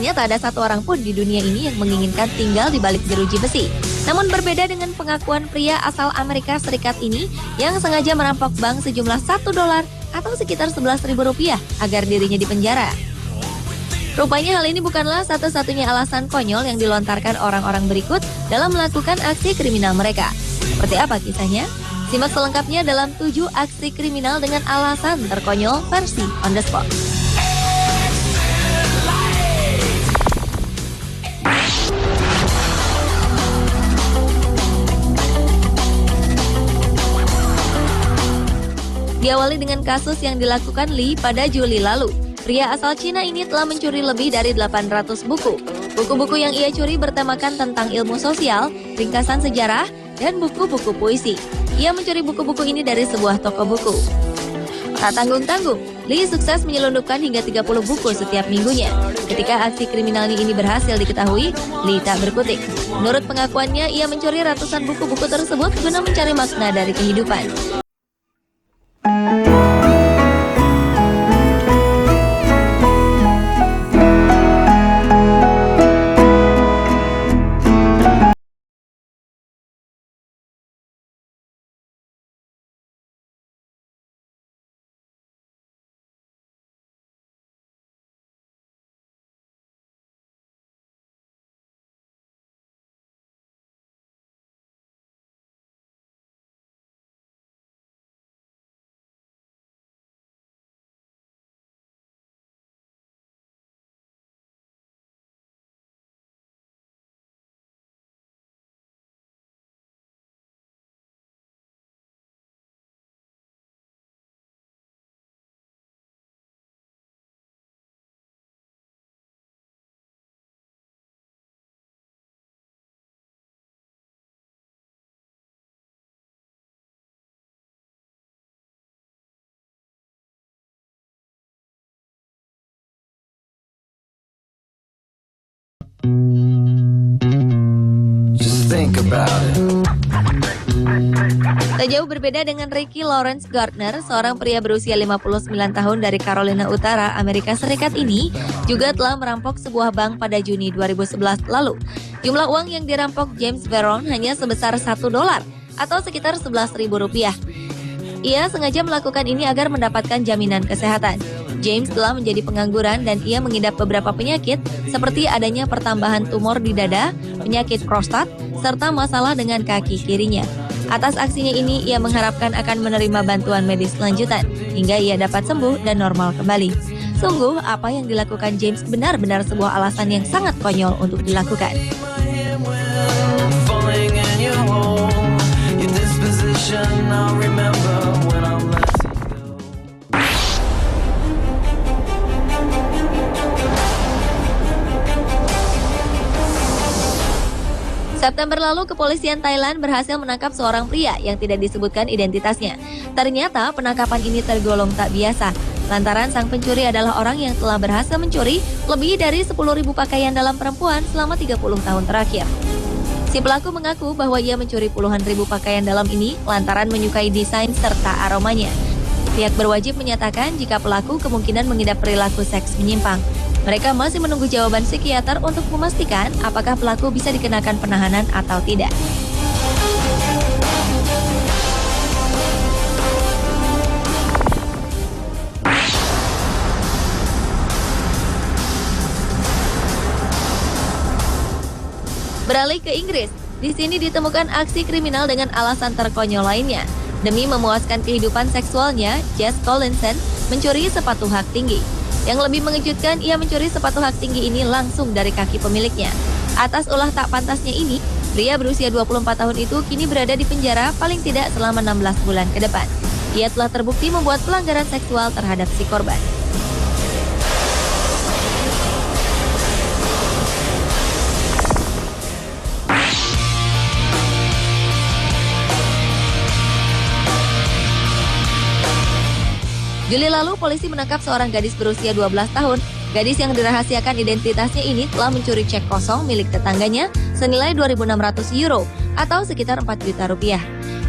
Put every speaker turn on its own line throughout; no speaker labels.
Nyatanya tak ada satu orang pun di dunia ini yang menginginkan tinggal di balik jeruji besi. Namun berbeda dengan pengakuan pria asal Amerika Serikat ini yang sengaja merampok bank sejumlah $1 atau sekitar Rp11.000 agar dirinya dipenjara. Rupanya hal ini bukanlah satu-satunya alasan konyol yang dilontarkan orang-orang berikut dalam melakukan aksi kriminal mereka. Seperti apa kisahnya? Simak selengkapnya dalam 7 aksi kriminal dengan alasan terkonyol versi On The Spot. Diawali dengan kasus yang dilakukan Lee pada Juli lalu. Pria asal Cina ini telah mencuri lebih dari 800 buku. Buku-buku yang ia curi bertemakan tentang ilmu sosial, ringkasan sejarah, dan buku-buku puisi. Ia mencuri buku-buku ini dari sebuah toko buku. Tak tanggung-tanggung, Lee sukses menyelundupkan hingga 30 buku setiap minggunya. Ketika aksi kriminalnya ini berhasil diketahui, Lee tak berkutik. Menurut pengakuannya, ia mencuri ratusan buku-buku tersebut guna mencari makna dari kehidupan.
Just think about it.
Tak jauh berbeda dengan Ricky Lawrence Gardner, seorang pria berusia 59 tahun dari Carolina Utara, Amerika Serikat ini juga telah merampok sebuah bank pada Juni 2011 lalu. Jumlah uang yang dirampok James Veron hanya sebesar $1 atau sekitar Rp11.000. Ia sengaja melakukan ini agar mendapatkan jaminan kesehatan. James telah menjadi pengangguran dan ia mengidap beberapa penyakit seperti adanya pertambahan tumor di dada, penyakit prostat, serta masalah dengan kaki kirinya. Atas aksinya ini, ia mengharapkan akan menerima bantuan medis lanjutan hingga ia dapat sembuh dan normal kembali. Sungguh, apa yang dilakukan James benar-benar sebuah alasan yang sangat konyol untuk dilakukan. September lalu, kepolisian Thailand berhasil menangkap seorang pria yang tidak disebutkan identitasnya. Ternyata penangkapan ini tergolong tak biasa, lantaran sang pencuri adalah orang yang telah berhasil mencuri lebih dari 10.000 pakaian dalam perempuan selama 30 tahun terakhir. Si pelaku mengaku bahwa ia mencuri puluhan ribu pakaian dalam ini lantaran menyukai desain serta aromanya. Pihak berwajib menyatakan jika pelaku kemungkinan mengidap perilaku seks menyimpang. Mereka masih menunggu jawaban psikiater untuk memastikan apakah pelaku bisa dikenakan penahanan atau tidak. Beralih ke Inggris, di sini ditemukan aksi kriminal dengan alasan terkonyol lainnya. Demi memuaskan kehidupan seksualnya, Jess Collinson mencuri sepatu hak tinggi. Yang lebih mengejutkan, ia mencuri sepatu hak tinggi ini langsung dari kaki pemiliknya. Atas ulah tak pantasnya ini, pria berusia 24 tahun itu kini berada di penjara paling tidak selama 16 bulan ke depan. Ia telah terbukti membuat pelanggaran seksual terhadap si korban. Juli lalu, polisi menangkap seorang gadis berusia 12 tahun. Gadis yang dirahasiakan identitasnya ini telah mencuri cek kosong milik tetangganya senilai €2.600 atau sekitar Rp4 juta.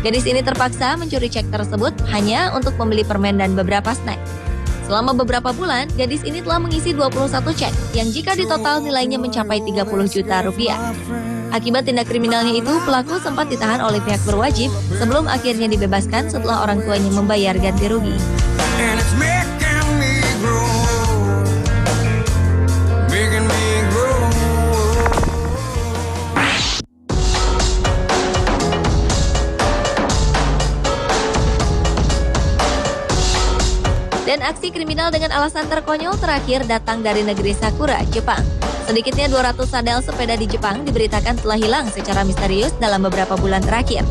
Gadis ini terpaksa mencuri cek tersebut hanya untuk membeli permen dan beberapa snack. Selama beberapa bulan, gadis ini telah mengisi 21 cek yang jika ditotal nilainya mencapai 30 juta rupiah. Akibat tindak kriminalnya itu, pelaku sempat ditahan oleh pihak berwajib sebelum akhirnya dibebaskan setelah orang tuanya membayar ganti rugi.
And it's making me grow. Making me grow.
Dan aksi kriminal dengan alasan terkonyol terakhir datang dari negeri Sakura, Jepang. Sedikitnya 200 sadel sepeda di Jepang diberitakan telah hilang secara misterius dalam beberapa bulan terakhir.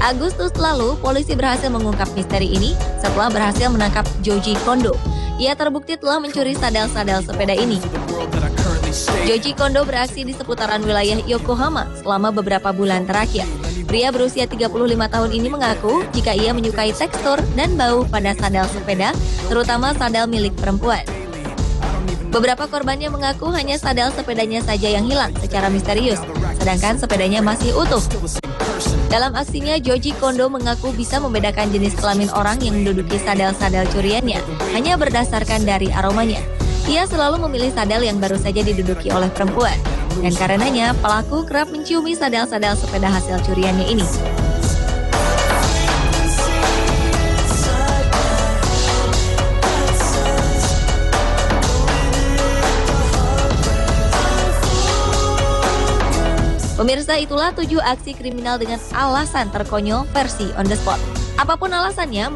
Agustus lalu, polisi berhasil mengungkap misteri ini setelah berhasil menangkap Joji Kondo. Ia terbukti telah mencuri sadel-sadel sepeda ini. Joji Kondo beraksi di seputaran wilayah Yokohama selama beberapa bulan terakhir. Pria berusia 35 tahun ini mengaku jika ia menyukai tekstur dan bau pada sadel sepeda, terutama sadel milik perempuan. Beberapa korbannya mengaku hanya sadel sepedanya saja yang hilang secara misterius, sedangkan sepedanya masih utuh. Dalam aksinya, Joji Kondo mengaku bisa membedakan jenis kelamin orang yang menduduki sadel-sadel curiannya hanya berdasarkan dari aromanya. Ia selalu memilih sadel yang baru saja diduduki oleh perempuan, dan karenanya pelaku kerap menciumi sadel-sadel sepeda hasil curiannya ini. Pemirsa, itulah 7 aksi kriminal dengan alasan terkonyol versi on the spot. Apapun alasannya,